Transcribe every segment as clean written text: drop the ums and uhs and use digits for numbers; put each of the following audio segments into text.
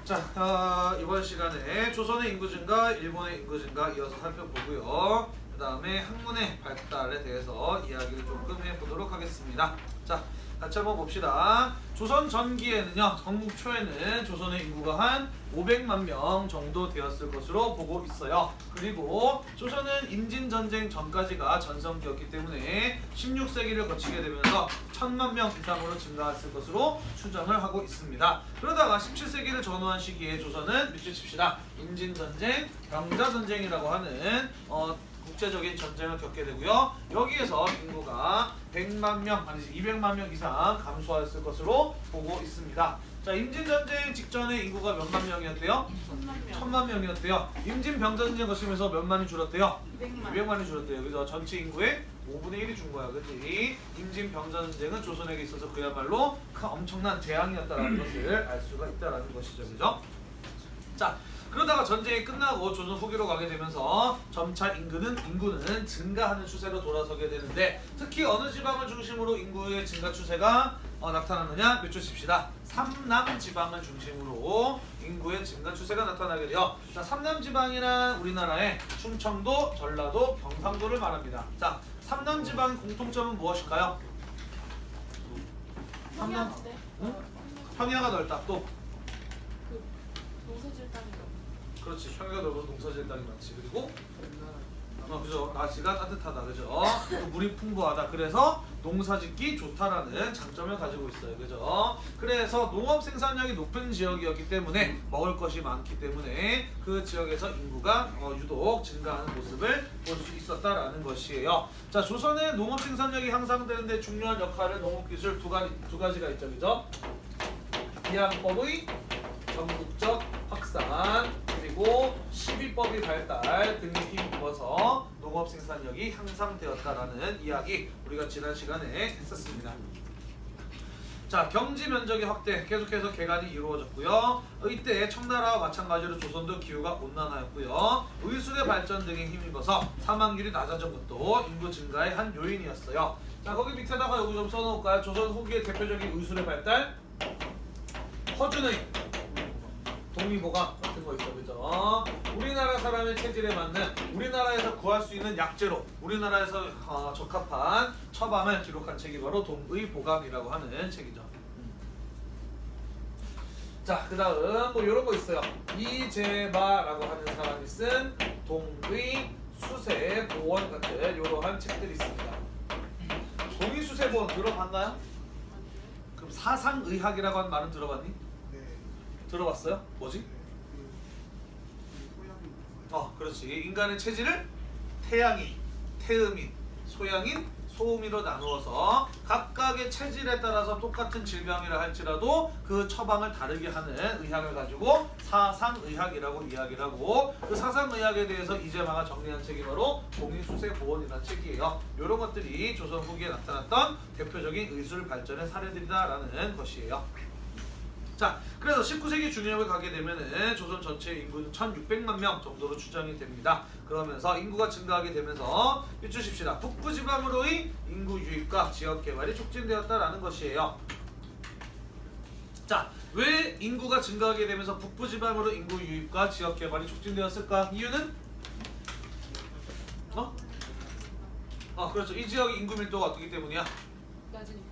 자, 이번 시간에 조선의 인구 증가, 일본의 인구 증가 이어서 살펴보고요. 그 다음에 학문의 발달에 대해서 이야기를 조금 해보도록 하겠습니다. 자, 같이 한번 봅시다. 조선 전기에는요, 건국 초에는 조선의 인구가 한 500만 명 정도 되었을 것으로 보고 있어요. 그리고 조선은 임진전쟁 전까지가 전성기였기 때문에 16세기를 거치게 되면서 1000만 명 이상으로 증가했을 것으로 추정을 하고 있습니다. 그러다가 17세기를 전후한 시기에 조선은 밑줄 칩시다. 임진전쟁, 병자전쟁이라고 하는 국제적인 전쟁을 겪게 되고요. 여기에서 인구가 100만 명, 아니지 200만 명 이상 감소했을 것으로 보고 있습니다. 자, 임진전쟁 직전에 인구가 몇만 명이었대요? 1000만 명이었대요. 임진병자전쟁 거치면서 몇만이 줄었대요? 200만이 줄었대요. 그래서 전체 인구의 5분의 1이 준 거야. 그치? 임진병자전쟁은 조선에게 있어서 그야말로 엄청난 재앙이었다는 것을 알 수가 있다는 것이죠. 그죠? 자, 그러다가 전쟁이 끝나고 조선 후기로 가게 되면서 점차 인구는 증가하는 추세로 돌아서게 되는데, 특히 어느 지방을 중심으로 인구의 증가 추세가 나타나느냐? 몇 줄 칩시다. 삼남 지방을 중심으로 인구의 증가 추세가 나타나게 돼요. 자, 삼남 지방이란 우리나라의 충청도, 전라도, 경상도를 말합니다. 자, 삼남 지방의 공통점은 무엇일까요? 삼남, 응? 평야가 넓다. 또 농사질 땅이 그렇지, 평야가 넓어서 농사질 땅이 많지. 그리고 그죠, 날씨가 따뜻하다. 그죠? 또 물이 풍부하다. 그래서 농사짓기 좋다라는 장점을 가지고 있어요. 그죠? 그래서 농업 생산량이 높은 지역이었기 때문에 먹을 것이 많기 때문에 그 지역에서 인구가 유독 증가하는 모습을 볼 수 있었다라는 것이에요. 자, 조선의 농업 생산력이 향상되는데 중요한 역할을 농업기술 두 가지가 있죠. 그죠? 기양법의 전국적 확산, 그리고 시비법의 발달 등에 힘입어서 농업 생산력이 향상되었다라는 이야기 우리가 지난 시간에 했었습니다. 자, 경지 면적의 확대 계속해서 개간이 이루어졌고요. 이때 청나라와 마찬가지로 조선도 기후가 온난화였고요. 의술의 발전 등에 힘입어서 사망률이 낮아진 것도 인구 증가의 한 요인이었어요. 자, 거기 밑에다가 여기 좀 써놓을까요? 조선 후기의 대표적인 의술의 발달, 허준의 동의보감 같은 거 있죠. 그죠? 우리나라 사람의 체질에 맞는, 우리나라에서 구할 수 있는 약재로 우리나라에서 적합한 처방을 기록한 책이 바로 동의보감이라고 하는 책이죠. 자, 그 다음 뭐 이런 거 있어요. 이재마라고 하는 사람이 쓴 동의수세보원 같은 이러한 책들이 있습니다. 동의수세보원 들어봤나요? 그럼 사상의학이라고 하는 말은 들어봤니? 들어봤어요? 뭐지? 그렇지. 인간의 체질을 태양인, 태음인, 소양인, 소음인으로 나누어서 각각의 체질에 따라서 똑같은 질병이라 할지라도 그 처방을 다르게 하는 의학을 가지고 사상의학이라고 이야기를 하고, 그 사상의학에 대해서 이재마가 정리한 책이 바로 동의수세보원이라는 책이에요. 이런 것들이 조선 후기에 나타났던 대표적인 의술 발전의 사례들이다라는 것이에요. 자, 그래서 19세기 중엽을 가게 되면은 조선 전체 인구는 1600만 명 정도로 추정이 됩니다. 그러면서 인구가 증가하게 되면서 비추십시다. 북부지방으로의 인구 유입과 지역 개발이 촉진되었다라는 것이에요. 자, 왜 인구가 증가하게 되면서 북부지방으로 인구 유입과 지역 개발이 촉진되었을까? 이유는? 그렇죠. 이 지역의 인구 밀도가 어떻기 때문이야?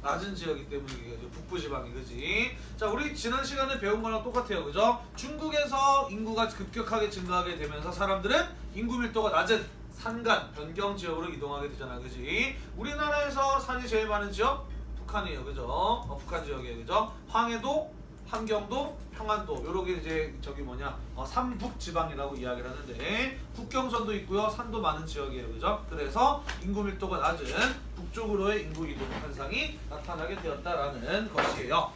낮은 지역이기 때문이겠죠. 북부지방이. 그지? 자, 우리 지난 시간에 배운 거랑 똑같아요. 그죠? 중국에서 인구가 급격하게 증가하게 되면서 사람들은 인구 밀도가 낮은 산간, 변경 지역으로 이동하게 되잖아. 그지? 우리나라에서 산이 제일 많은 지역? 북한이에요. 그죠? 북한 지역이에요. 그죠? 황해도, 함경도, 평안도, 요렇게 이제 삼북지방이라고 이야기를 하는데, 국경선도 있고요, 산도 많은 지역이에요. 그죠? 그래서 인구 밀도가 낮은 북쪽으로의 인구 이동 현상이 나타나게 되었다라는 것이에요.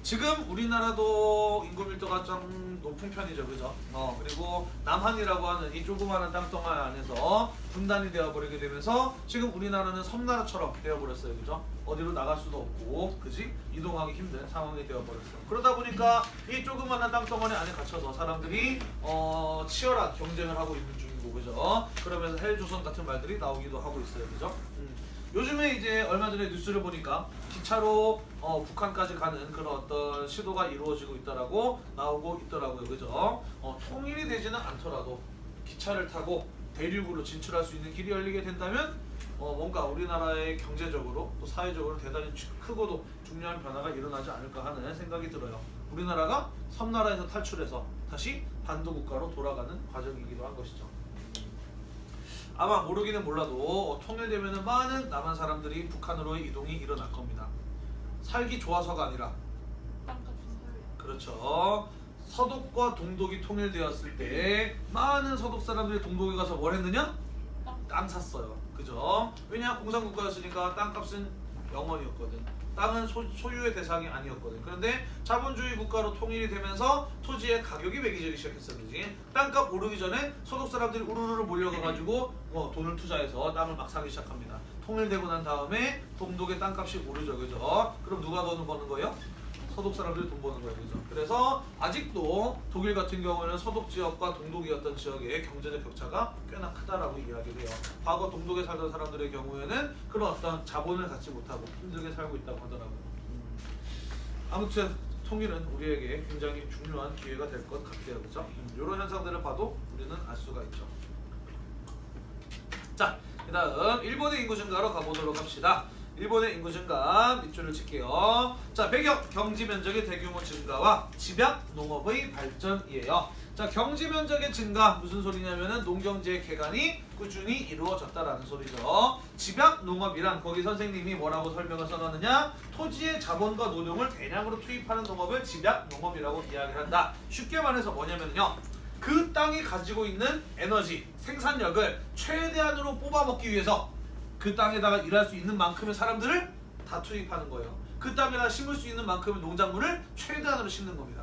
지금 우리나라도 인구 밀도가 좀 높은 편이죠. 그죠? 그리고 남한이라고 하는 이 조그마한 땅덩어리 안에서 분단이 되어버리게 되면서 지금 우리나라는 섬나라처럼 되어버렸어요. 그죠? 어디로 나갈 수도 없고, 그지? 이동하기 힘든 상황이 되어버렸어요. 그러다 보니까 이 조그마한 땅덩어리 안에 갇혀서 사람들이 치열한 경쟁을 하고 있는 중이고, 그죠? 그러면서 헬조선 같은 말들이 나오기도 하고 있어요. 그죠? 요즘에 이제 얼마 전에 뉴스를 보니까 기차로 북한까지 가는 그런 어떤 시도가 이루어지고 있다라고 나오고 있더라고요. 그죠? 통일이 되지는 않더라도 기차를 타고 대륙으로 진출할 수 있는 길이 열리게 된다면 뭔가 우리나라의 경제적으로 또 사회적으로 대단히 크고도 중요한 변화가 일어나지 않을까 하는 생각이 들어요. 우리나라가 섬나라에서 탈출해서 다시 반도 국가로 돌아가는 과정이기도 한 것이죠. 아마 모르기는 몰라도 통일되면 많은 남한 사람들이 북한으로의 이동이 일어날 겁니다. 살기 좋아서가 아니라 그렇죠. 서독과 동독이 통일되었을 때 많은 서독 사람들이 동독에 가서 뭘 했느냐? 땅 샀어요. 그죠? 왜냐? 공산국가였으니까 땅값은 0원이었거든. 땅은 소유의 대상이 아니었거든. 그런데 자본주의 국가로 통일이 되면서 토지의 가격이 매기지기 시작했어. 그지? 땅값 오르기 전에 소득 사람들이 우르르 몰려가가지고 돈을 투자해서 땅을 막 사기 시작합니다. 통일되고 난 다음에 동독의 땅값이 오르죠. 그죠? 그럼 누가 돈을 버는 거예요? 서독 사람들이 돈 버는 거예요. 그죠? 그래서 아직도 독일 같은 경우에는 서독 지역과 동독이었던 지역의 경제적 격차가 꽤나 크다라고 이야기를 해요. 과거 동독에 살던 사람들의 경우에는 그런 어떤 자본을 갖지 못하고 힘들게 살고 있다고 하더라고요. 아무튼 통일은 우리에게 굉장히 중요한 기회가 될 것 같아요. 그죠? 이런 현상들을 봐도 우리는 알 수가 있죠. 자, 그 다음 일본의 인구 증가로 가보도록 합시다. 일본의 인구 증가 밑줄을 칠게요. 자, 배경 경지 면적의 대규모 증가와 집약 농업의 발전이에요. 자, 경지 면적의 증가 무슨 소리냐면은 농경지의 개간이 꾸준히 이루어졌다라는 소리죠. 집약 농업이란 거기 선생님이 뭐라고 설명을 써놨느냐? 토지의 자본과 노동을 대량으로 투입하는 농업을 집약 농업이라고 이야기를 한다. 쉽게 말해서 뭐냐면요. 그 땅이 가지고 있는 에너지, 생산력을 최대한으로 뽑아먹기 위해서 그 땅에다가 일할 수 있는 만큼의 사람들을 다 투입하는 거예요. 그 땅에다 심을 수 있는 만큼의 농작물을 최대한으로 심는 겁니다.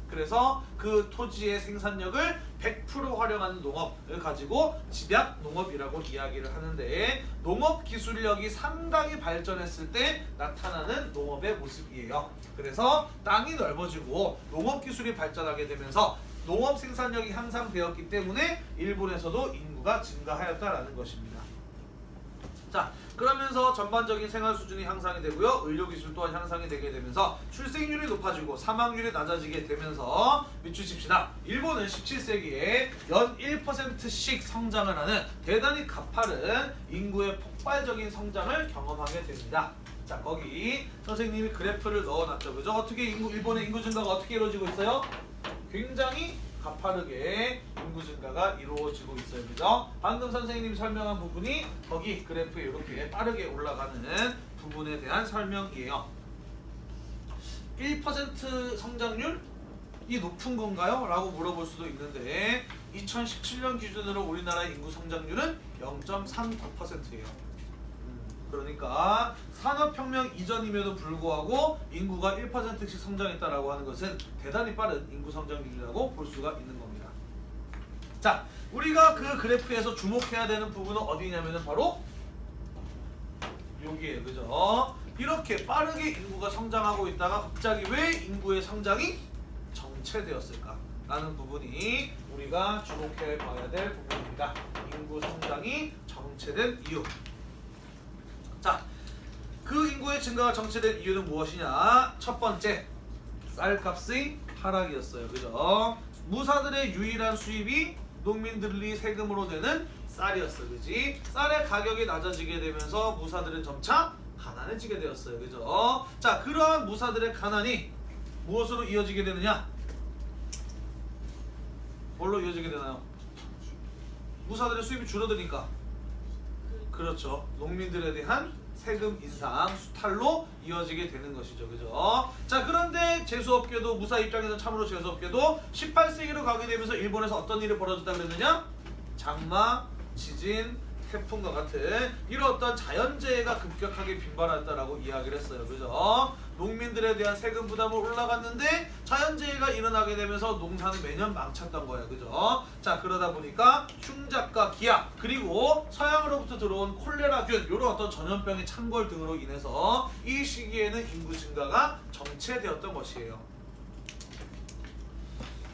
그래서 그 토지의 생산력을 100% 활용하는 농업을 가지고 집약 농업이라고 이야기를 하는데, 농업 기술력이 상당히 발전했을 때 나타나는 농업의 모습이에요. 그래서 땅이 넓어지고 농업 기술이 발전하게 되면서 농업 생산력이 향상되었기 때문에 일본에서도 인구가 증가하였다라는 것입니다. 자, 그러면서 전반적인 생활 수준이 향상이 되고요. 의료기술 또한 향상이 되게 되면서 출생률이 높아지고 사망률이 낮아지게 되면서 밑줄 칩시다. 일본은 17세기에 연 1%씩 성장을 하는 대단히 가파른 인구의 폭발적인 성장을 경험하게 됩니다. 자, 거기 선생님이 그래프를 넣어놨죠. 그죠? 어떻게 일본의 인구 증가가 어떻게 이루어지고 있어요? 굉장히 가파르게 인구 증가가 이루어지고 있어요. 그죠? 방금 선생님이 설명한 부분이 거기 그래프에 이렇게 빠르게 올라가는 부분에 대한 설명이에요. 1% 성장률이 높은 건가요? 라고 물어볼 수도 있는데 2017년 기준으로 우리나라의 인구 성장률은 0.39%예요. 그러니까 산업혁명 이전임에도 불구하고 인구가 1%씩 성장했다라고 하는 것은 대단히 빠른 인구 성장률이라고 볼 수가 있는 겁니다. 자, 우리가 그 그래프에서 주목해야 되는 부분은 어디냐면은 바로 여기에요. 그죠? 이렇게 빠르게 인구가 성장하고 있다가 갑자기 왜 인구의 성장이 정체되었을까? 라는 부분이 우리가 주목해 봐야 될 부분입니다. 인구 성장이 정체된 이유. 자, 그 인구의 증가가 정체된 이유는 무엇이냐? 첫 번째, 쌀값의 하락이었어요. 그죠? 무사들의 유일한 수입이 농민들이 세금으로 내는 쌀이었어. 그지? 쌀의 가격이 낮아지게 되면서 무사들은 점차 가난해지게 되었어요. 그죠? 자, 그러한 무사들의 가난이 무엇으로 이어지게 되느냐? 뭘로 이어지게 되나요? 무사들의 수입이 줄어드니까. 그렇죠. 농민들에 대한 세금 인상, 수탈로 이어지게 되는 것이죠. 그죠? 자, 그런데 제수업계도, 무사 입장에서 참으로 제수업계도 18세기로 가게 되면서 일본에서 어떤 일이 벌어졌다 그랬느냐? 장마, 지진, 태풍과 같은 이런 어떤 자연재해가 급격하게 빈발했다라고 이야기를 했어요. 그죠? 농민들에 대한 세금 부담은 올라갔는데 자연재해가 일어나게 되면서 농사는 매년 망쳤던 거예요. 그죠? 자, 그러다 보니까 흉작과 기약, 그리고 서양으로부터 들어온 콜레라균, 이런 어떤 전염병의 창궐 등으로 인해서 이 시기에는 인구 증가가 정체되었던 것이에요.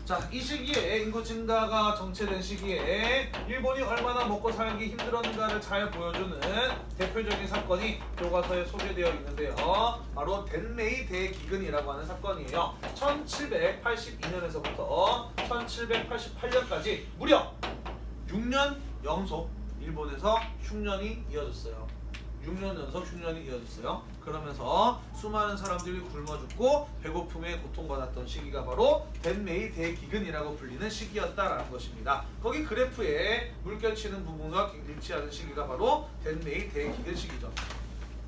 자, 이 시기에 인구 증가가 정체된 시기에 일본이 얼마나 먹고 살기 힘들었는가를 잘 보여주는 대표적인 사건이 교과서에 소개되어 있는데요. 바로 덴메이 대기근이라고 하는 사건이에요. 1782년에서부터 1788년까지 무려 6년 연속 일본에서 흉년이 이어졌어요. 6년 연속 흉년이 이어졌어요. 그러면서 수많은 사람들이 굶어 죽고 배고픔에 고통받았던 시기가 바로 덴메이 대기근이라고 불리는 시기였다라는 것입니다. 거기 그래프에 물결치는 부분과 일치하는 시기가 바로 덴메이 대기근 시기죠.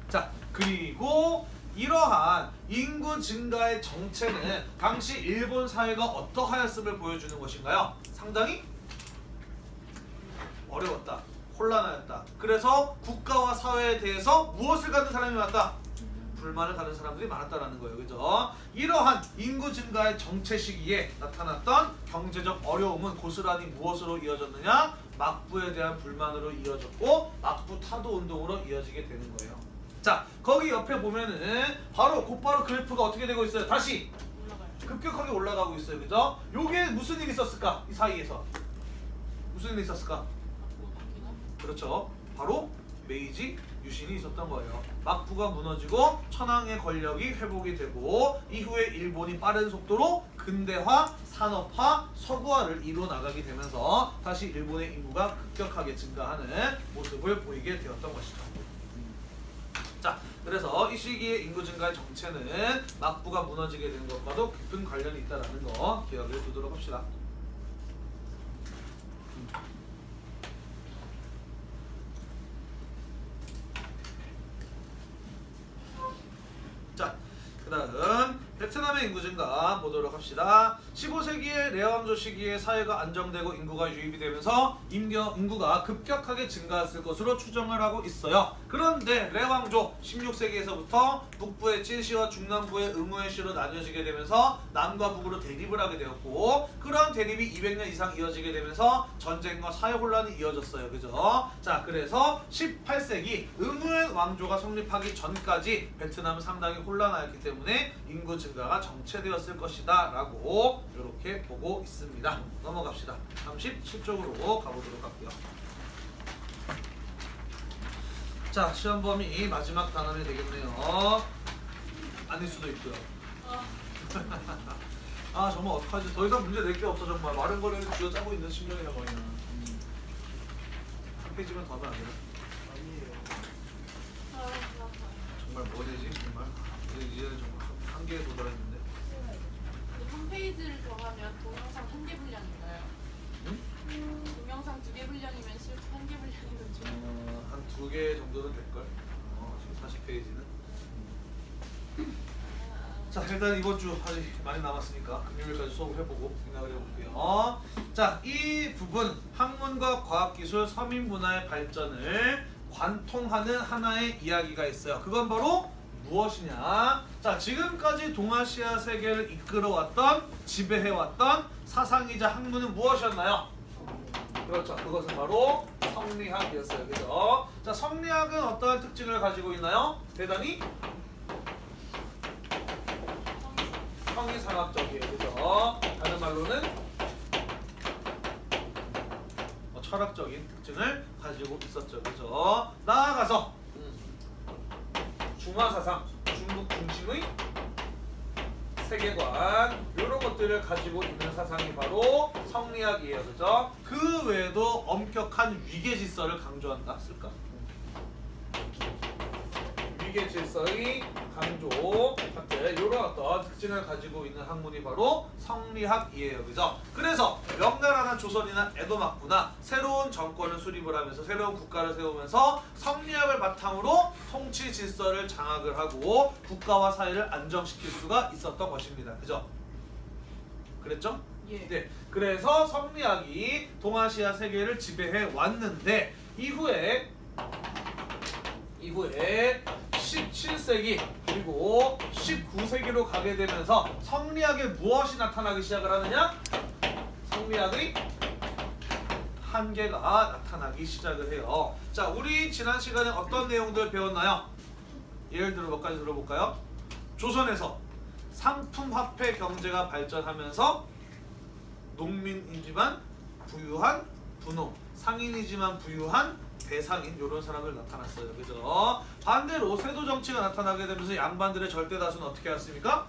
자, 그리고 이러한 인구 증가의 정체는 당시 일본 사회가 어떠하였음을 보여주는 것인가요? 상당히 어려웠다. 혼란하였다. 그래서 국가와 사회에 대해서 무엇을 갖는 사람이 많았다? 불만을 가는 사람들이 많았다라는 거예요. 그죠? 이러한 인구 증가의 정체 시기에 나타났던 경제적 어려움은 고스란히 무엇으로 이어졌느냐? 막부에 대한 불만으로 이어졌고 막부 타도 운동으로 이어지게 되는 거예요. 자, 거기 옆에 보면은 곧바로 그래프가 어떻게 되고 있어요? 다시 급격하게 올라가고 있어요. 그죠? 요게 무슨 일이 있었을까? 이 사이에서 무슨 일이 있었을까? 그렇죠. 바로 메이지 유신이 있었던 거예요. 막부가 무너지고 천황의 권력이 회복이 되고 이후에 일본이 빠른 속도로 근대화, 산업화, 서구화를 이루어 나가게 되면서 다시 일본의 인구가 급격하게 증가하는 모습을 보이게 되었던 것이죠. 자, 그래서 이 시기의 인구 증가의 정체는 막부가 무너지게 된 것과도 깊은 관련이 있다는 거 기억을 두도록 합시다. 자, 그 다음 베트남의 인구 증가 보도록 합시다. 15세기의 레왕조 시기에 사회가 안정되고 인구가 유입이 되면서 인구가 급격하게 증가했을 것으로 추정을 하고 있어요. 그런데 레왕조 16세기에서부터 북부의 찐시와 중남부의 응우의시로 나뉘어지게 되면서 남과 북으로 대립을 하게 되었고 그러한 대립이 200년 이상 이어지게 되면서 전쟁과 사회 혼란이 이어졌어요. 그죠? 자, 그래서 18세기 응우의 왕조가 성립하기 전까지 베트남은 상당히 혼란하였기 때문에 인구 증가가 정체되었을 것이다 라고 이렇게 보고 있습니다. 넘어갑시다. 37쪽으로 가보도록 할게요. 자, 시험 범위 마지막 단원이 되겠네요. 아닐 수도 있고요. 아, 정말 어떡하지? 더 이상 문제 낼 게 없어. 정말 마른 거리를 쥐어짜고 있는 심정이란 말이야. 한 페이지만 더 하면 안 돼요? 아니에요. 정말 뭐 되지? 정말 이제는 정말 한계에 도달했는데. 한 페이지를 더 하면 동영상 1개 분량인가요? 응? 동영상 2개 분량이면 1개 분량이면 좀 한 2개 정도는 될걸? 지금 40페이지는. 자, 일단 이번 주 아직 많이 남았으니까 금요일까지 수업을 해보고 생각을 해볼게요. 자, 이 부분 학문과 과학기술, 서민문화의 발전을 관통하는 하나의 이야기가 있어요. 그건 바로 무엇이냐? 자, 지금까지 동아시아 세계를 이끌어왔던, 지배해왔던 사상이자 학문은 무엇이었나요? 그렇죠. 그것은 바로 성리학이었어요. 그죠? 자, 성리학은 어떠한 특징을 가지고 있나요? 대단히 성리상학적이에요. 그죠? 다른 말로는 철학적인 특징을 가지고 있었죠. 그죠? 나아가서 중화사상, 중국 중심의 세계관 이런 것들을 가지고 있는 사상이 바로 성리학이에요. 그죠? 그 외에도 엄격한 위계질서를 강조한다. 쓸까? 위계질서의 강조 같은 이런 어떤 특징을 가지고 있는 학문이 바로 성리학이에요. 그죠? 그래서 명나라나 조선이나 에도 막부나 새로운 정권을 수립을 하면서 새로운 국가를 세우면서 성리학을 바탕으로 통치 질서를 장악을 하고 국가와 사회를 안정시킬 수가 있었던 것입니다. 그죠? 그랬죠? 예. 네. 그래서 성리학이 동아시아 세계를 지배해 왔는데 이후에 17세기 그리고 19세기로 가게 되면서 성리학에 무엇이 나타나기 시작을 하느냐? 성리학의 한계가 나타나기 시작을 해요. 자, 우리 지난 시간에 어떤 내용들 배웠나요? 예를 들어 몇 가지 들어볼까요? 조선에서 상품화폐 경제가 발전하면서 농민이지만 부유한 분홍, 상인이지만 부유한 대상인 이런 사람들 나타났어요. 그죠? 반대로 세도 정치가 나타나게 되면서 양반들의 절대 다수는 어떻게 했습니까?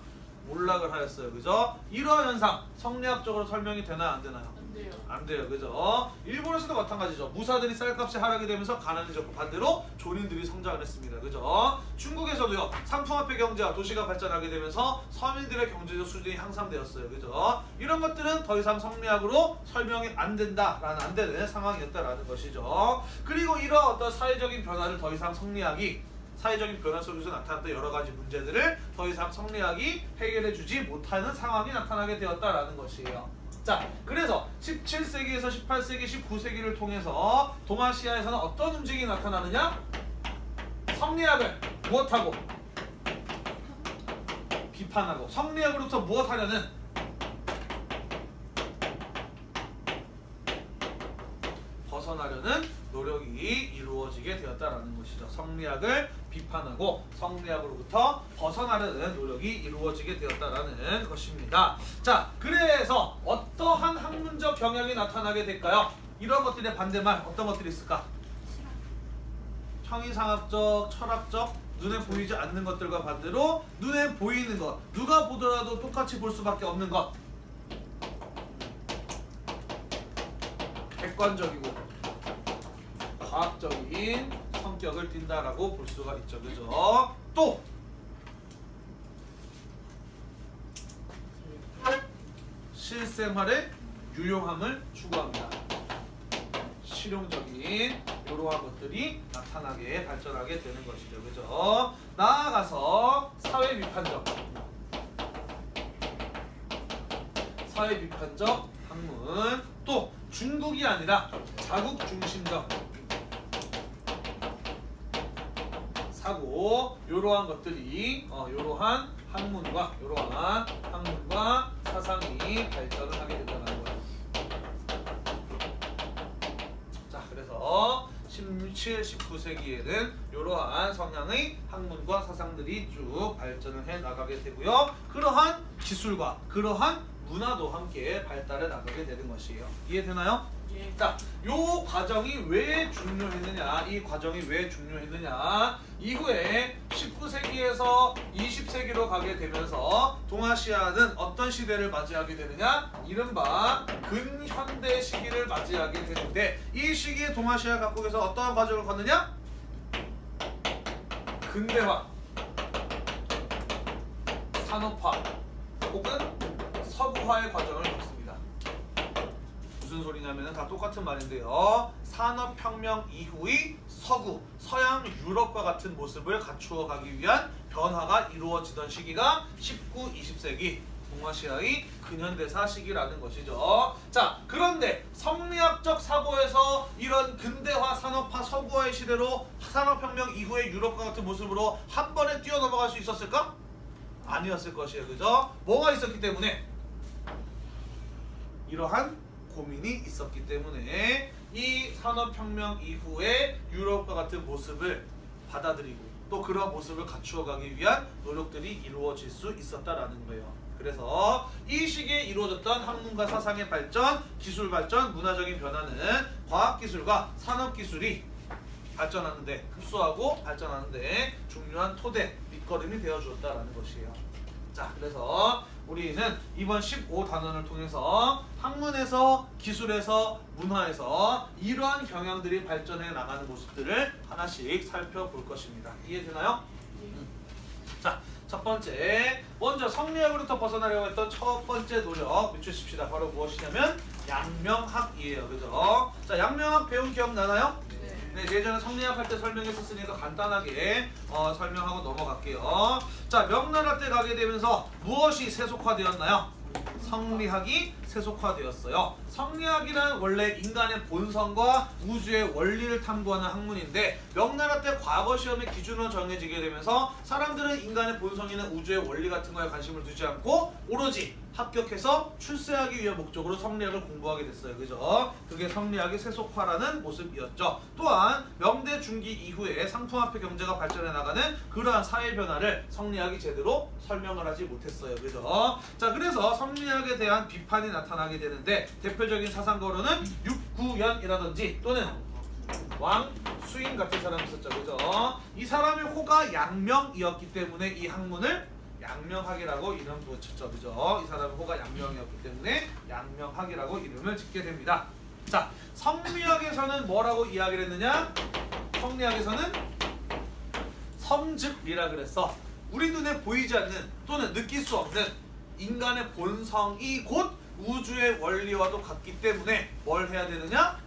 몰락을 하였어요. 그죠? 이러한 현상 성리학적으로 설명이 되나요? 안 되나요? 안 돼요. 안 돼요. 그죠? 일본에서도 마찬가지죠. 무사들이 쌀값이 하락이 되면서 가난해졌고 반대로 존인들이 성장을 했습니다. 그죠? 중국에서도요. 상품화폐 경제와 도시가 발전하게 되면서 서민들의 경제적 수준이 향상되었어요. 그죠? 이런 것들은 더 이상 성리학으로 설명이 안 된다라는 안 되는 상황이었다라는 것이죠. 그리고 이런 어떤 사회적인 변화를 더 이상 성리학이 사회적인 변화 속에서 나타났던 여러 가지 문제들을 더 이상 성리학이 해결해주지 못하는 상황이 나타나게 되었다라는 것이에요. 자, 그래서 17세기에서 18세기, 19세기를 통해서 동아시아에서는 어떤 움직임이 나타나느냐? 성리학을 무엇하고? 비판하고 성리학으로부터 무엇하려는? 벗어나려는 노력이 이루어지게 되었다라는 것이죠. 성리학을 비판하고 성리학으로부터 벗어나려는 노력이 이루어지게 되었다라는 것입니다. 자, 그래서 어떠한 학문적 경향이 나타나게 될까요? 이런 것들의 반대말 어떤 것들이 있을까? 형이상학적, 철학적, 눈에 보이지 않는 것들과 반대로 눈에 보이는 것, 누가 보더라도 똑같이 볼 수밖에 없는 것, 객관적이고 과학적인 성격을 띈다라고 볼 수가 있죠. 그죠? 또 실생활의 유용함을 추구합니다. 실용적인 이러한 것들이 나타나게 발전하게 되는 것이죠. 그죠? 나아가서 사회 비판적 학문, 또 중국이 아니라 자국 중심적 사고, 이러한 것들이 이러한 학문과 사상이 발전을 하게 된다는 거예요. 자, 그래서 17, 19세기에는 이러한 성향의 학문과 사상들이 쭉 발전을 해 나가게 되고요. 그러한 기술과 그러한 문화도 함께 발달해 나가게 되는 것이에요. 이해되나요? 예. 자, 요 과정이 왜 중요했느냐? 이 과정이 왜 중요했느냐? 이후에 19세기에서 20세기로 가게 되면서 동아시아는 어떤 시대를 맞이하게 되느냐? 이른바 근현대 시기를 맞이하게 되는데 이 시기에 동아시아 각국에서 어떠한 과정을 걷느냐? 근대화, 산업화 혹은 서구화의 과정을 걷습니다. 무슨 소리냐면 다 똑같은 말인데요. 산업혁명 이후의 서구, 서양 유럽과 같은 모습을 갖추어 가기 위한 변화가 이루어지던 시기가 19, 20세기 동아시아의 근현대사 시기라는 것이죠. 자, 그런데 성리학적 사고에서 이런 근대화, 산업화, 서구화의 시대로 산업혁명 이후의 유럽과 같은 모습으로 한 번에 뛰어넘어갈 수 있었을까? 아니었을 것이에요. 그죠? 뭐가 있었기 때문에? 이러한 고민이 있었기 때문에 이 산업혁명 이후에 유럽과 같은 모습을 받아들이고 또 그런 모습을 갖추어가기 위한 노력들이 이루어질 수 있었다라는 거예요. 그래서 이 시기에 이루어졌던 학문과 사상의 발전, 기술 발전, 문화적인 변화는 과학기술과 산업기술이 발전하는데 흡수하고 발전하는데 중요한 토대, 밑거름이 되어주었다라는 것이에요. 자, 그래서 우리는 이번 15단원을 통해서 학문에서, 기술에서, 문화에서 이러한 경향들이 발전해 나가는 모습들을 하나씩 살펴볼 것입니다. 이해되나요? 자, 첫 번째, 먼저 성리학으로부터 벗어나려고 했던 첫 번째 노력 밑주십시다. 바로 무엇이냐면 양명학이에요. 그죠? 자, 양명학 배운 기억나나요? 네, 예전에 성리학 할 때 설명했었으니까 간단하게 설명하고 넘어갈게요. 자, 명나라 때 가게 되면서 무엇이 세속화되었나요? 성리학이 세속화되었어요. 성리학이란 원래 인간의 본성과 우주의 원리를 탐구하는 학문인데 명나라 때 과거 시험의 기준으로 정해지게 되면서 사람들은 인간의 본성이나 우주의 원리 같은 거에 관심을 두지 않고 오로지 합격해서 출세하기 위한 목적으로 성리학을 공부하게 됐어요. 그죠? 그게 성리학의 세속화라는 모습이었죠. 또한 명대 중기 이후에 상품화폐 경제가 발전해 나가는 그러한 사회 변화를 성리학이 제대로 설명을 하지 못했어요. 그죠? 자, 그래서 성리학에 대한 비판이 나타나게 되는데 대표적인 사상거론은 육구연이라든지 또는 왕수인 같은 사람이 있었죠. 그죠? 이 사람의 호가 양명이었기 때문에 이 학문을 양명학이라고 이름 붙였죠. 그죠? 이 사람의 호가 양명이었기 때문에 양명학이라고 이름을 짓게 됩니다. 자, 성리학에서는 뭐라고 이야기를 했느냐? 성리학에서는 성즉리라 그랬어. 우리 눈에 보이지 않는 또는 느낄 수 없는 인간의 본성이 곧 우주의 원리와도 같기 때문에 뭘 해야 되느냐?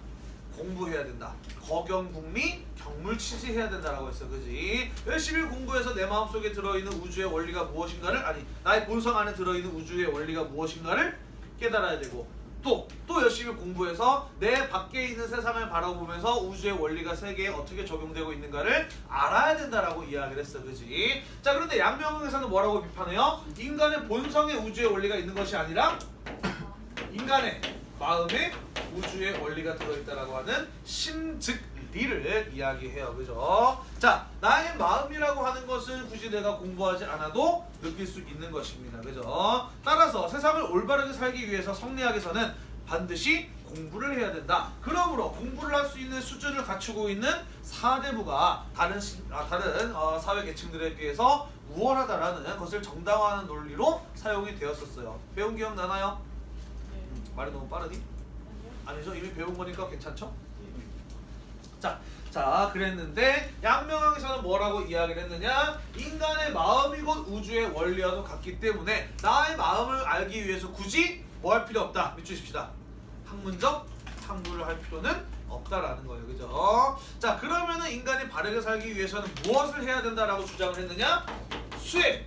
공부해야 된다. 거경국리 경물치지해야 된다라고 했어. 그지? 열심히 공부해서 내 마음속에 들어있는 우주의 원리가 무엇인가를 아니 나의 본성 안에 들어있는 우주의 원리가 무엇인가를 깨달아야 되고 또 열심히 공부해서 내 밖에 있는 세상을 바라보면서 우주의 원리가 세계에 어떻게 적용되고 있는가를 알아야 된다라고 이야기를 했어. 그지? 자, 그런데 양명학에서는 뭐라고 비판해요? 인간의 본성에 우주의 원리가 있는 것이 아니라 인간의 마음에 우주의 원리가 들어있다라고 하는 심즉리를 이야기해요. 그죠? 자, 나의 마음이라고 하는 것은 굳이 내가 공부하지 않아도 느낄 수 있는 것입니다. 그죠? 따라서 세상을 올바르게 살기 위해서 성리학에서는 반드시 공부를 해야 된다. 그러므로 공부를 할 수 있는 수준을 갖추고 있는 사대부가 다른 사회 계층들에 비해서 우월하다라는 것을 정당화하는 논리로 사용이 되었었어요. 배운 기억 나나요? 말이 너무 빠르니? 아니죠? 이미 배운 거니까 괜찮죠? 자, 그랬는데 양명학에서는 뭐라고 이야기를 했느냐? 인간의 마음이 곧 우주의 원리와도 같기 때문에 나의 마음을 알기 위해서 굳이 뭐 할 필요 없다. 밑주십시다. 학문적 탐구를 할 필요는 없다라는 거예요. 그죠? 자, 그러면은 인간이 바르게 살기 위해서는 무엇을 해야 된다라고 주장을 했느냐? 수행!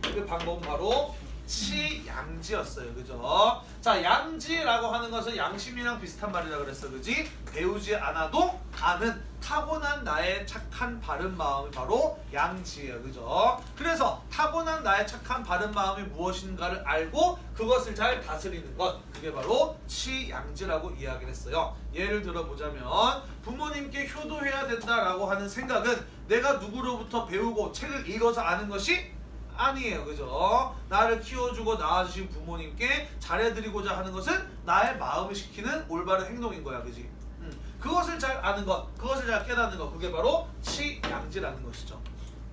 그 방법은 바로 치양지였어요. 그죠? 자, 양지라고 하는 것은 양심이랑 비슷한 말이라 그랬어. 그지? 배우지 않아도 아는 타고난 나의 착한 바른 마음이 바로 양지예요. 그죠? 그래서 타고난 나의 착한 바른 마음이 무엇인가를 알고 그것을 잘 다스리는 것, 그게 바로 치양지라고 이야기를 했어요. 예를 들어보자면 부모님께 효도해야 된다라고 하는 생각은 내가 누구로부터 배우고 책을 읽어서 아는 것이 아니에요. 그죠? 나를 키워주고 낳아주신 부모님께 잘해드리고자 하는 것은 나의 마음을 시키는 올바른 행동인 거야. 그지? 그것을 잘 아는 것, 그것을 잘 깨닫는 것, 그게 바로 치양지라는 것이죠.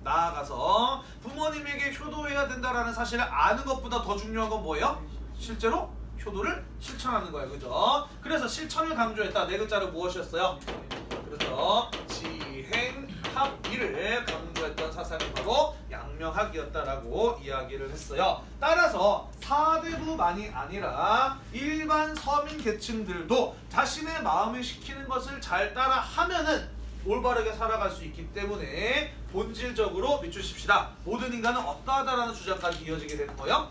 나아가서 부모님에게 효도해야 된다라는 사실을 아는 것보다 더 중요한 건 뭐예요? 실제로 효도를 실천하는 거예요. 그죠? 그래서 실천을 강조했다. 네 글자로 무엇이었어요? 그래서 지행합의를 강조했던 사상이 바로 양명학이었다라고 이야기를 했어요. 따라서 사대부만이 아니라 일반 서민 계층들도 자신의 마음을 시키는 것을 잘 따라 하면은 올바르게 살아갈 수 있기 때문에 본질적으로 밑주십시다. 모든 인간은 어떠하다라는 주장까지 이어지게 되는 거예요.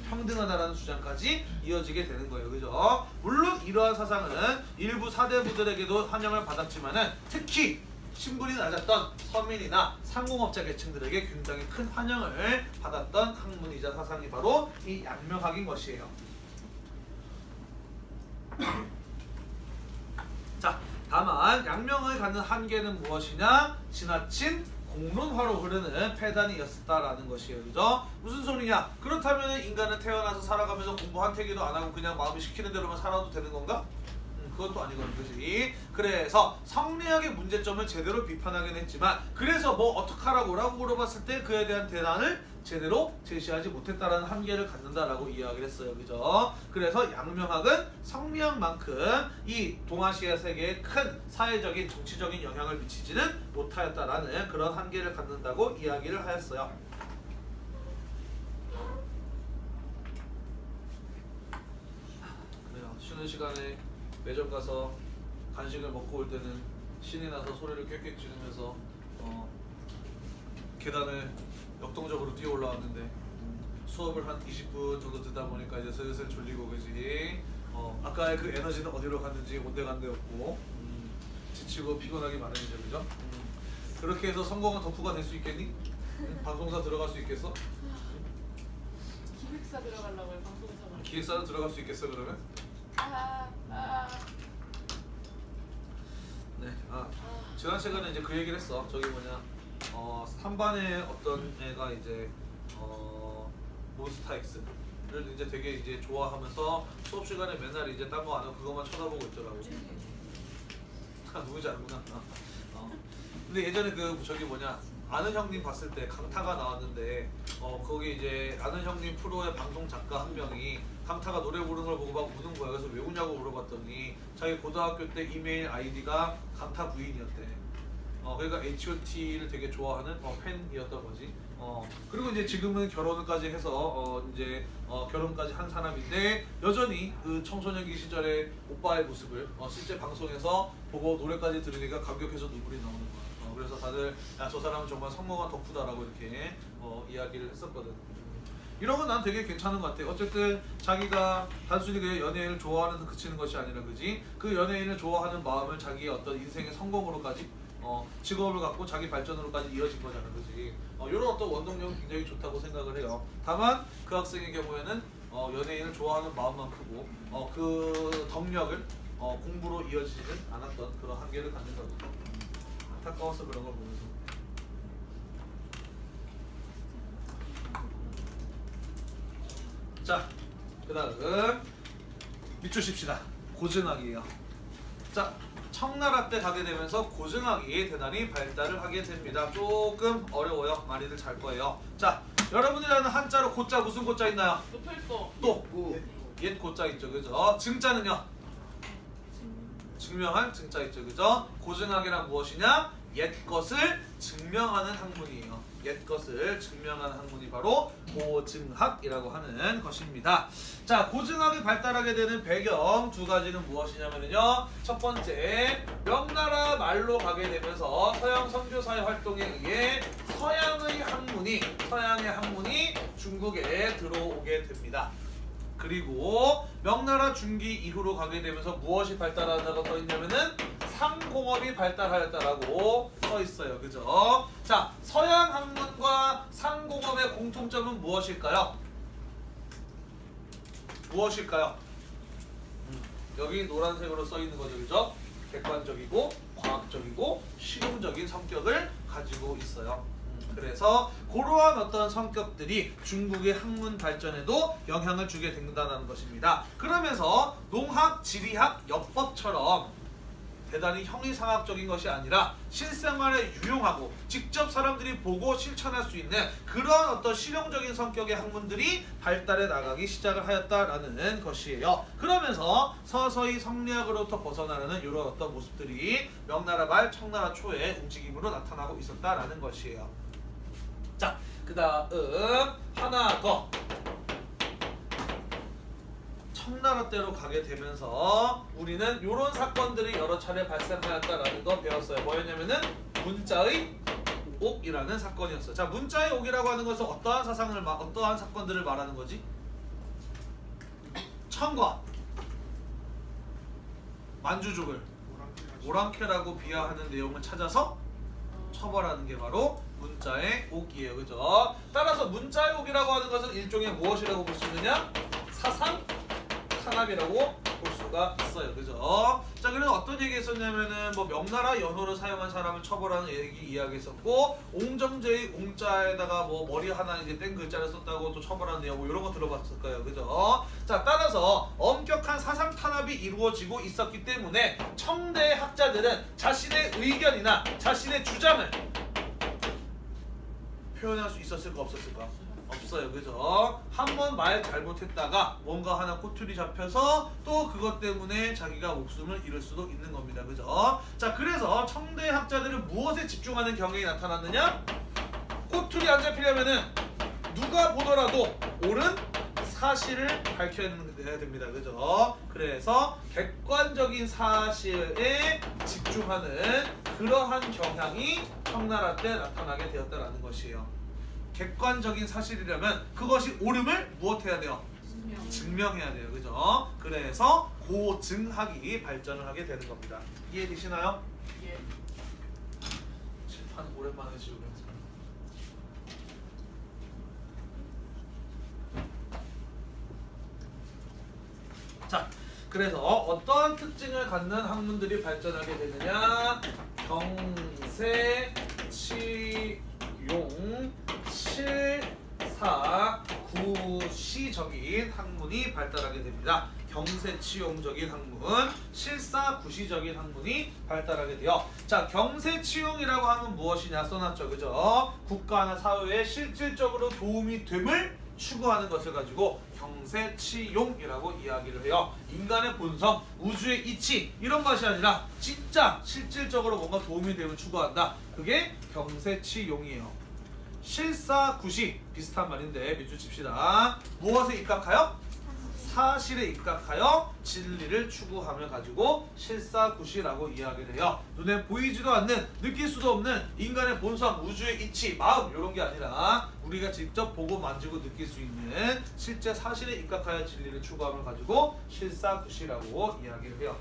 평등하다라는 주장까지 이어지게 되는 거예요. 그죠? 물론 이러한 사상은 일부 사대부들에게도 환영을 받았지만은 특히 신분이 낮았던 서민이나 상공업자 계층들에게 굉장히 큰 환영을 받았던 학문이자 사상이 바로 이 양명학인 것이에요. 자, 다만 양명을 갖는 한계는 무엇이냐? 지나친 공론화로 흐르는 폐단이었다라는 것이에요. 그죠? 무슨 소리냐? 그렇다면 인간은 태어나서 살아가면서 공부 한 태기도 안 하고 그냥 마음이 시키는 대로만 살아도 되는 건가? 그것도 아니거든. 그지? 그래서 성리학의 문제점을 제대로 비판하긴 했지만 그래서 뭐 어떡하라고 라고 물어봤을 때 그에 대한 대안을 제대로 제시하지 못했다라는 한계를 갖는다라고 이야기를 했어요. 그죠? 그래서 양명학은 성리학만큼 이 동아시아 세계에 큰 사회적인 정치적인 영향을 미치지는 못하였다라는 그런 한계를 갖는다고 이야기를 하였어요. 그래요. 쉬는 시간에 매점 가서 간식을 먹고 올 때는 신이 나서 소리를 꽥꽥 지르면서 계단을 역동적으로 뛰어 올라왔는데 수업을 한 20분 정도 듣다 보니까 이제 슬슬 졸리고 그지. 아까의 그 에너지는 어디로 갔는지 온데간데 없고 지치고 피곤하기 마련이죠. 그죠? 그렇게 해서 성공한 덕후가 될 수 있겠니? 방송사 들어갈 수 있겠어? 기획사 들어가려고요. 방송사가. 기획사는 들어갈 수 있겠어 그러면? 네, 지난 시간에 이제 그 얘기를 했어. 저기 뭐냐, 3반에 어떤 애가 이제 몬스타엑스 이제 되게 이제 좋아하면서 수업 시간에 맨날 이제 딴 거 안 하고 그것만 쳐다보고 있더라고. 누구지 알구나. 근데 예전에 그 저기 뭐냐 아는 형님 봤을 때 강타가 나왔는데 거기 이제 아는 형님 프로의 방송 작가 한 명이 강타가 노래 부르는 걸 보고 막 우는 거야. 그래서 왜 우냐고 물어봤더니 자기 고등학교 때 이메일 아이디가 강타 부인이었대. 그러니까 H.O.T를 되게 좋아하는 팬이었던 거지. 그리고 이제 지금은 결혼까지 해서 이제 결혼까지 한 사람인데 여전히 그 청소년기 시절의 오빠의 모습을 실제 방송에서 보고 노래까지 들으니까 감격해서 눈물이 나오는 거야. 그래서 다들 야, 저 사람은 정말 성모가 덕후다라고 이렇게 이야기를 했었거든. 이런 건 난 되게 괜찮은 것 같아. 어쨌든 자기가 단순히 그 연예인을 좋아하는 데 그치는 것이 아니라 그지? 그 연예인을 좋아하는 마음을 자기의 어떤 인생의 성공으로까지 직업을 갖고 자기 발전으로까지 이어진 거잖아, 그지? 이런 어떤 원동력은 굉장히 좋다고 생각을 해요. 다만 그 학생의 경우에는 연예인을 좋아하는 마음만 크고 그 덕력을 공부로 이어지지는 않았던 그런 한계를 갖는 거죠. 안타까워서 그런 걸 보면서. 자, 그 다음 밑줄 칩시다. 고증학이에요. 자, 청나라 때 가게 되면서 고증학이 대단히 발달을 하게 됩니다. 조금 어려워요. 많이들 잘 거예요. 자, 여러분들이 아는 한자로 고자 무슨 고자 있나요? 노필도. 또 옛 고자 있죠, 그죠? 증자는요? 증명할 증자 있죠, 그죠? 고증학이란 무엇이냐? 옛 것을 증명하는 학문이에요. 옛 것을 증명하는 학문이 바로 고증학이라고 하는 것입니다. 자, 고증학이 발달하게 되는 배경 두 가지는 무엇이냐면요. 첫 번째, 명나라 말로 가게 되면서 서양 선교사의 활동에 의해 서양의 학문이 중국에 들어오게 됩니다. 그리고 명나라 중기 이후로 가게 되면서 무엇이 발달하다고 써 있냐면은 상공업이 발달하였다라고 써 있어요. 그죠? 자, 서양 학문과 상공업의 공통점은 무엇일까요? 여기 노란색으로 써 있는 거죠. 그죠? 객관적이고 과학적이고 실용적인 성격을 가지고 있어요. 그래서 그러한 어떤 성격들이 중국의 학문 발전에도 영향을 주게 된다는 것입니다. 그러면서 농학, 지리학, 역법처럼 대단히 형이상학적인 것이 아니라 실생활에 유용하고 직접 사람들이 보고 실천할 수 있는 그런 어떤 실용적인 성격의 학문들이 발달해 나가기 시작을 하였다라는 것이에요. 그러면서 서서히 성리학으로부터 벗어나는 이런 어떤 모습들이 명나라 말, 청나라 초의 움직임으로 나타나고 있었다라는 것이에요. 자, 그 다음 하나 더. 청나라 때로 가게 되면서 우리는 이런 사건들이 여러 차례 발생하였다라는 거 배웠어요. 뭐였냐면은 문자의 옥이라는 사건이었어요. 자, 문자의 옥이라고 하는 것은 어떠한 사건들을 말하는 거지? 청과 만주족을 오랑캐라고 비하하는 내용을 찾아서 처벌하는 게 바로 문자의 옥이에요. 그죠? 따라서 문자의 옥이라고 하는 것은 일종의 무엇이라고 볼 수 있느냐? 사상 탄압이라고 볼 수가 있어요. 그죠? 자, 그래서 어떤 얘기 했었냐면은 뭐 명나라 연호를 사용한 사람을 처벌하는 이야기했었고, 옹정제의 옹자에다가 뭐 머리 하나 이제 땡 글자를 썼다고 또 처벌하는 내용 뭐 이런 거 들어봤을 거예요. 그죠? 자, 따라서 엄격한 사상 탄압이 이루어지고 있었기 때문에 청대 학자들은 자신의 의견이나 자신의 주장을 표현할 수 있었을까 없었을까? 없어요. 그죠? 한번 말 잘못했다가 뭔가 하나 꼬투리 잡혀서 또 그것 때문에 자기가 목숨을 잃을 수도 있는 겁니다. 그죠? 자, 그래서 청대 학자들은 무엇에 집중하는 경향이 나타났느냐? 꼬투리 안 잡히려면은 누가 보더라도 옳은 사실을 밝혀야 됩니다. 그죠? 그래서 객관적인 사실에 집중하는 그러한 경향이 청나라 때 나타나게 되었다는 것이에요. 객관적인 사실이라면 그것이 옳음을 무엇해야 돼요? 증명해야 돼요. 그죠? 그래서 고증학이 발전을 하게 되는 겁니다. 이해되시나요? 예. 칠판 오랜만에 지우면서. 자, 그래서 어떠한 특징을 갖는 학문들이 발전하게 되느냐? 경세, 치용, 실사, 구시, 경세치적인 학문이 발달하게 됩니다. 경세치용적인 학문, 실사구시적인 학문이 발달하게 돼요. 자, 경세치용이라고 하면 무엇이냐 써놨죠, 그죠? 국가나 사회에 실질적으로 도움이 됨을 추구하는 것을 가지고 경세치용이라고 이야기를 해요. 인간의 본성, 우주의 이치 이런 것이 아니라 진짜 실질적으로 뭔가 도움이 됨을 추구한다. 그게 경세치용이에요. 실사구시 비슷한 말인데 밑줄 칩시다. 무엇에 입각하여? 사실에 입각하여 진리를 추구함을 가지고 실사구시라고 이야기를 해요. 눈에 보이지도 않는, 느낄 수도 없는 인간의 본성, 우주의 이치, 마음 이런 게 아니라 우리가 직접 보고 만지고 느낄 수 있는 실제 사실에 입각하여 진리를 추구함을 가지고 실사구시라고 이야기를 해요.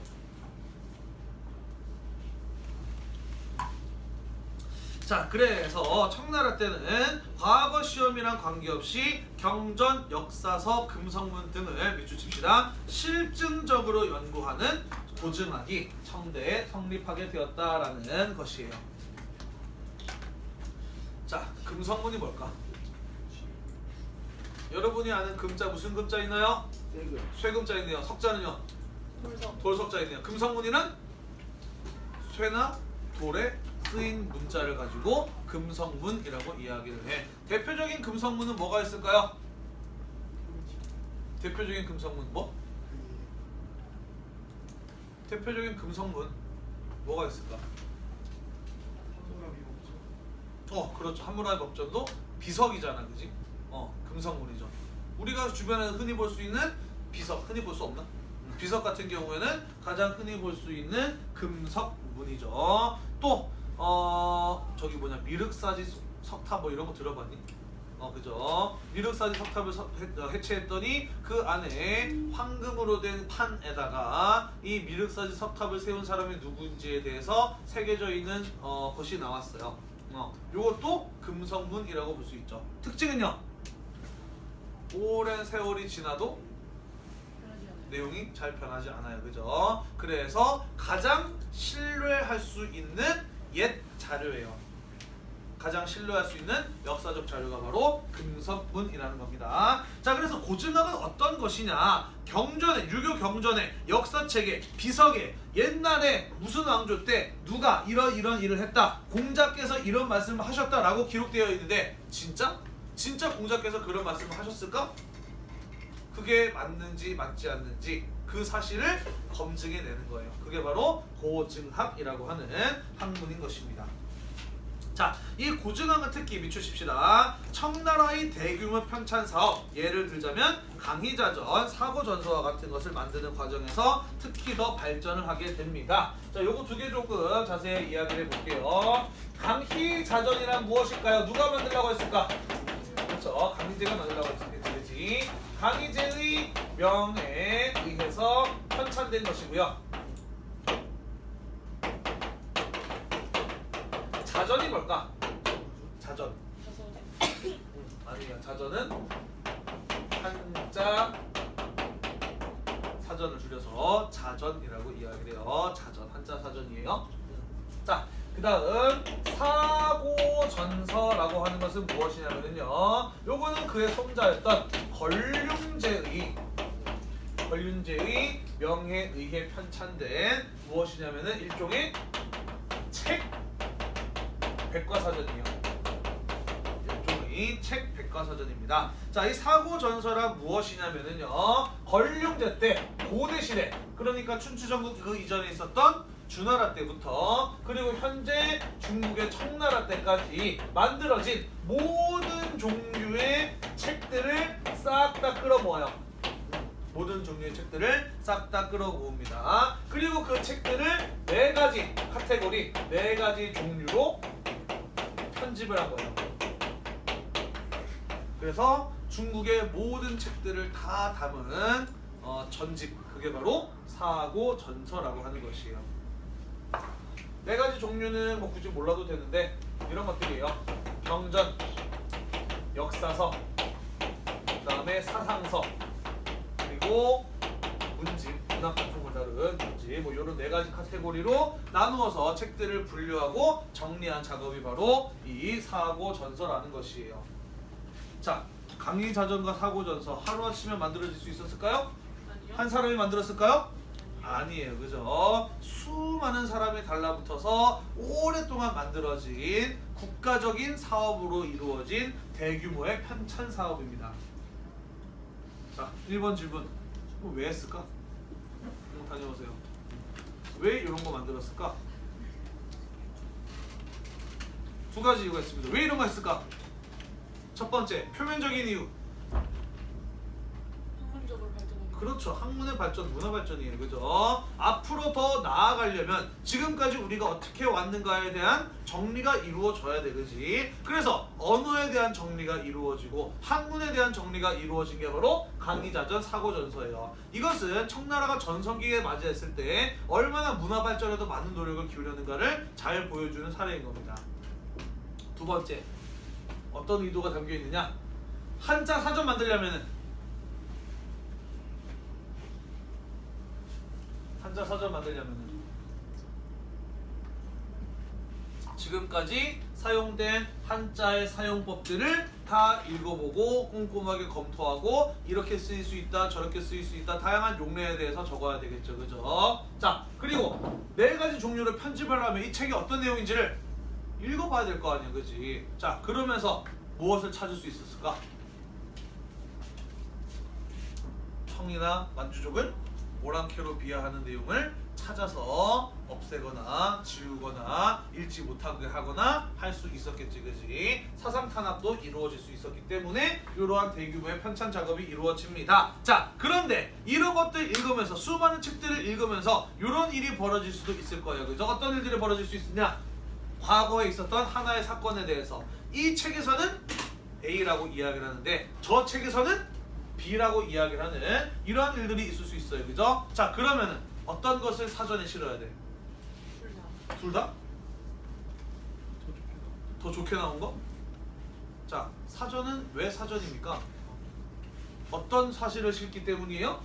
자, 그래서 청나라 때는 과거 시험이랑 관계없이 경전, 역사서, 금성문 등을 밑줄 칩시다. 실증적으로 연구하는 고증학이 청대에 성립하게 되었다라는 것이에요. 자, 금성문이 뭘까? 여러분이 아는 금자 무슨 금자 있나요? 쇠금자 있네요. 석자는요? 돌석자 있네요. 금성문이는 쇠나 돌에 쓰인 문자를 가지고 금성문이라고 이야기를 해. 대표적인 금성문은 뭐가 있을까요? 대표적인 금성문 뭐? 대표적인 금성문 뭐가 있을까? 그렇죠. 함무라비 법전도 비석이잖아, 그지? 금성문이죠. 우리가 주변에 흔히 볼 수 있는 비석, 흔히 볼 수 없나? 비석 같은 경우에는 가장 흔히 볼 수 있는 금석문이죠. 또 저기 뭐냐, 미륵사지 석탑 뭐 이런 거 들어봤니? 그죠? 미륵사지 석탑을 해체했더니 그 안에 황금으로 된 판에다가 이 미륵사지 석탑을 세운 사람이 누구인지에 대해서 새겨져 있는 것이 나왔어요. 요것도 금성문이라고 볼 수 있죠. 특징은요, 오랜 세월이 지나도 내용이 잘 변하지 않아요, 그죠? 그래서 가장 신뢰할 수 있는 옛 자료예요. 가장 신뢰할 수 있는 역사적 자료가 바로 금성문이라는 겁니다. 자, 그래서 고증학은 어떤 것이냐? 경전에, 유교 경전에, 역사책에, 비석에 옛날에 무슨 왕조 때 누가 이런 일을 했다, 공자께서 이런 말씀을 하셨다라고 기록되어 있는데 진짜? 진짜 공자께서 그런 말씀을 하셨을까? 그게 맞는지 맞지 않는지 그 사실을 검증해내는 거예요. 그게 바로 고증학이라고 하는 학문인 것입니다. 자, 이 고증학은 특히 밑주십시다. 청나라의 대규모 편찬 사업, 예를 들자면 강희자전, 사고전서와 같은 것을 만드는 과정에서 특히 더 발전을 하게 됩니다. 자, 요거 두 개 조금 자세히 이야기를 해볼게요. 강희자전이란 무엇일까요? 누가 만들라고 했을까? 그렇죠. 강희제가 만들라고 했을지. 강희제의 명에 의해서 편찬된 것이고요. 자전이 뭘까? 자전. 아니야, 자전은 한자 사전을 줄여서 자전이라고 이야기를 해요. 자전, 한자 사전이에요. 자, 그 다음 사고전서라고 하는 것은 무엇이냐면요, 요거는 그의 손자였던 권륜제의 명에 의해 편찬된 무엇이냐면은 일종의 책 백과사전이에요. 일종의 책 백과사전입니다. 자, 이 사고전서란 무엇이냐면은요, 권륜제 때, 고대시대, 그러니까 춘추전국 그 이전에 있었던 주나라 때부터 그리고 현재 중국의 청나라 때까지 만들어진 모든 종류의 책들을 싹 다 끌어모아요. 모든 종류의 책들을 싹 다 끌어모읍니다. 그리고 그 책들을 4가지 카테고리, 4가지 종류로 편집을 한 거예요. 그래서 중국의 모든 책들을 다 담은 전집, 그게 바로 사고전서라고 하는 것이에요. 4가지 종류는 뭐 굳이 몰라도 되는데 이런 것들이에요. 경전, 역사서, 그 다음에 사상서, 그리고 문집, 문학 같은 걸 다룬 문집, 뭐 이런 4가지 카테고리로 나누어서 책들을 분류하고 정리한 작업이 바로 이 사고전서라는 것이에요. 자, 강의자전과 사고전서 하루아침에 만들어질 수 있었을까요? 아니요. 한 사람이 만들었을까요? 아니에요. 그죠? 수많은 사람이 달라붙어서 오랫동안 만들어진 국가적인 사업으로 이루어진 대규모의 편찬 사업입니다. 자, 1번 질문. 이거 왜 했을까? 다녀오세요. 왜 이런 거 만들었을까? 두 가지 이유가 있습니다. 왜 이런 거 했을까? 첫 번째, 표면적인 이유. 학문적으로 발전한 거. 그렇죠. 학문의 발전, 문화 발전이에요. 그죠? 앞으로 더 나아가려면 지금까지 우리가 어떻게 왔는가에 대한 정리가 이루어져야 돼. 그지? 그래서 언어에 대한 정리가 이루어지고 학문에 대한 정리가 이루어진 게 바로 강의자전, 사고전서예요. 이것은 청나라가 전성기에 맞이했을 때 얼마나 문화 발전에도 많은 노력을 기울였는가를 잘 보여주는 사례인 겁니다. 두 번째, 어떤 의도가 담겨 있느냐? 한자 사전 만들려면은 한자 사전 만들려면은 지금까지 사용된 한자의 사용법들을 다 읽어보고 꼼꼼하게 검토하고 이렇게 쓰일 수 있다 저렇게 쓰일 수 있다 다양한 용례에 대해서 적어야 되겠죠. 그죠? 자, 그리고 4가지 종류를 편집을 하면 이 책이 어떤 내용인지를 읽어봐야 될 거 아니야. 그지? 자, 그러면서 무엇을 찾을 수 있었을까? 청이나 만주족을 오랑캐로 비하하는 내용을 찾아서 없애거나 지우거나 읽지 못하게 하거나 할 수 있었겠지. 그지? 사상 탄압도 이루어질 수 있었기 때문에 이러한 대규모의 편찬 작업이 이루어집니다. 자, 그런데 이런 것들 읽으면서 수많은 책들을 읽으면서 이런 일이 벌어질 수도 있을 거예요. 그죠? 어떤 일들이 벌어질 수 있느냐? 과거에 있었던 하나의 사건에 대해서 이 책에서는 A라고 이야기를 하는데 저 책에서는 B라고 이야기를 하는 이러한 일들이 있을 수 있어요. 그죠? 자, 그러면은 어떤 것을 사전에 실어야 돼? 둘 다? 더 좋게 나온 거? 자, 사전은 왜 사전입니까? 어떤 사실을 실기 때문이에요?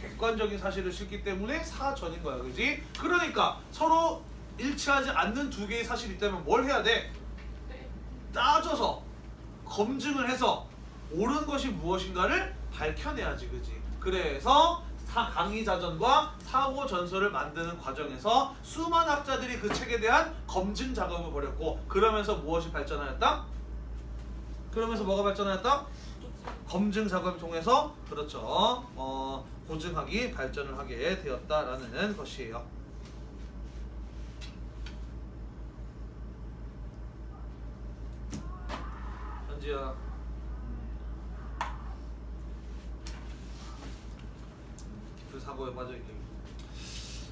객관적인 사실을 실기 때문에 사전인 거야. 그지? 그러니까 서로 일치하지 않는 두 개의 사실이 있다면 뭘 해야 돼? 따져서 검증을 해서 옳은 것이 무엇인가를 밝혀내야지. 그지? 그래서 강의자전과 사고전서를 만드는 과정에서 수많은 학자들이 그 책에 대한 검증 작업을 벌였고 그러면서 무엇이 발전하였다? 그러면서 뭐가 발전하였다? 검증 작업을 통해서 그렇죠. 고증학이 발전을 하게 되었다라는 것이에요. 현지야, 깊은 사고에 빠져있기.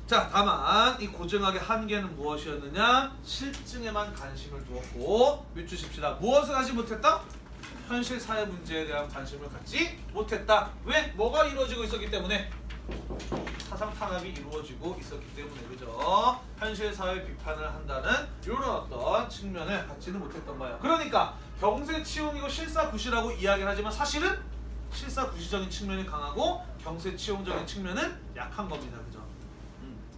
자, 다만 이 고증학의 한계는 무엇이었느냐? 실증에만 관심을 두었고 뮤추십시다. 무엇을 하지 못했다? 현실 사회 문제에 대한 관심을 갖지 못했다. 왜? 뭐가 이루어지고 있었기 때문에? 사상 탄압이 이루어지고 있었기 때문에. 그죠? 현실 사회 비판을 한다는 이런 어떤 측면을 갖지는 못했던 거예요. 그러니까 경세치용이고 실사구시라고 이야기를 하지만 사실은 실사구시적인 측면이 강하고 경세치용적인 측면은 약한 겁니다. 그죠?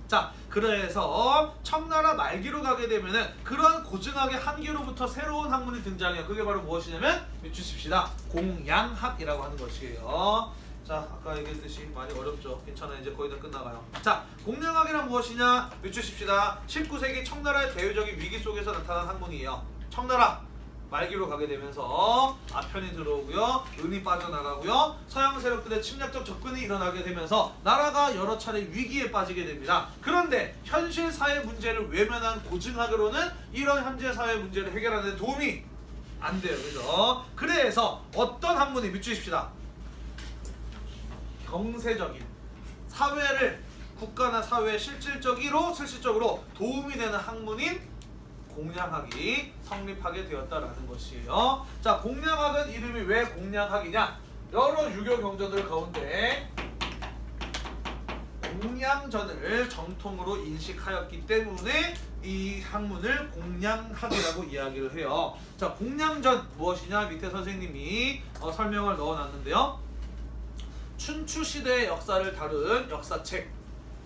자, 그래서 청나라 말기로 가게 되면은 그런 고증학의 한계로부터 새로운 학문이 등장해요. 그게 바로 무엇이냐면 믿주십시다. 공양학이라고 하는 것이에요. 자, 아까 얘기했듯이 많이 어렵죠. 괜찮아요. 이제 거의 다 끝나가요. 자, 공양학이란 무엇이냐? 믿주십시다. 19세기 청나라의 대외적인 위기 속에서 나타난 학문이에요. 청나라 말기로 가게 되면서 아편이 들어오고요, 은이 빠져나가고요, 서양 세력들의 침략적 접근이 일어나게 되면서 나라가 여러 차례 위기에 빠지게 됩니다. 그런데 현실 사회 문제를 외면한 고증학으로는 이런 현재 사회 문제를 해결하는 데 도움이 안 돼요. 그죠? 그래서 어떤 학문이 믿주십시다. 경세적인 사회를 국가나 사회에 실질적으로 도움이 되는 학문인 공양학이 성립하게 되었다라는 것이에요. 자, 공양학은 이름이 왜 공양학이냐? 여러 유교 경전들 가운데 공양전을 정통으로 인식하였기 때문에 이 학문을 공양학이라고 이야기를 해요. 자, 공양전 무엇이냐? 밑에 선생님이 설명을 넣어놨는데요. 춘추시대의 역사를 다룬 역사책,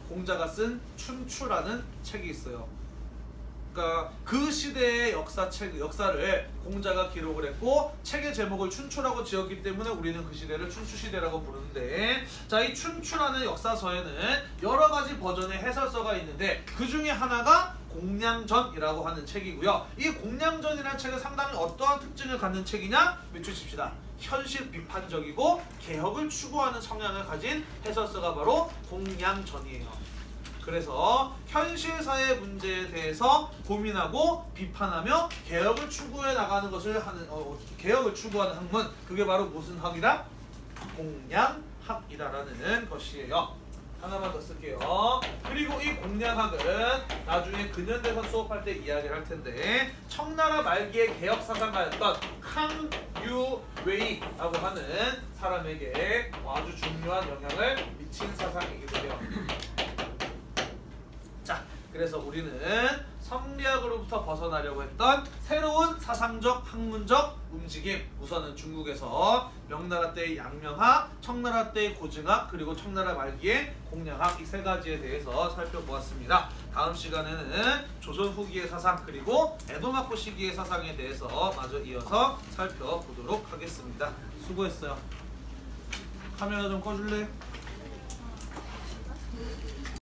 공자가 쓴 춘추라는 책이 있어요. 그러니까 그 시대의 역사를 공자가 기록을 했고 책의 제목을 춘추라고 지었기 때문에 우리는 그 시대를 춘추시대라고 부르는데, 자, 이 춘추라는 역사서에는 여러 가지 버전의 해설서가 있는데 그 중에 하나가 공량전이라고 하는 책이고요. 이 공량전이라는 책은 상당히 어떠한 특징을 갖는 책이냐? 맞추십시다. 현실 비판적이고 개혁을 추구하는 성향을 가진 해설서가 바로 공량전이에요. 그래서 현실 사회 문제에 대해서 고민하고 비판하며 개혁을 추구해 나가는 것을 하는 개혁을 추구하는 학문, 그게 바로 무슨 학이다? 공량학이다라는 것이에요. 하나만 더 쓸게요. 그리고 이 공량학은 나중에 근현대사 수업할 때 이야기를 할 텐데, 청나라 말기의 개혁 사상가였던 항유웨이라고 하는 사람에게 아주 중요한 영향을 미친 사상이기도 해요. 자, 그래서 우리는 성리학으로부터 벗어나려고 했던 새로운 사상적 학문적 움직임, 우선은 중국에서 명나라 때의 양명학, 청나라 때의 고증학, 그리고 청나라 말기의 공량학, 이 세 가지에 대해서 살펴보았습니다. 다음 시간에는 조선 후기의 사상 그리고 에도마코 시기의 사상에 대해서 마저 이어서 살펴보도록 하겠습니다. 수고했어요. 카메라 좀 꺼줄래?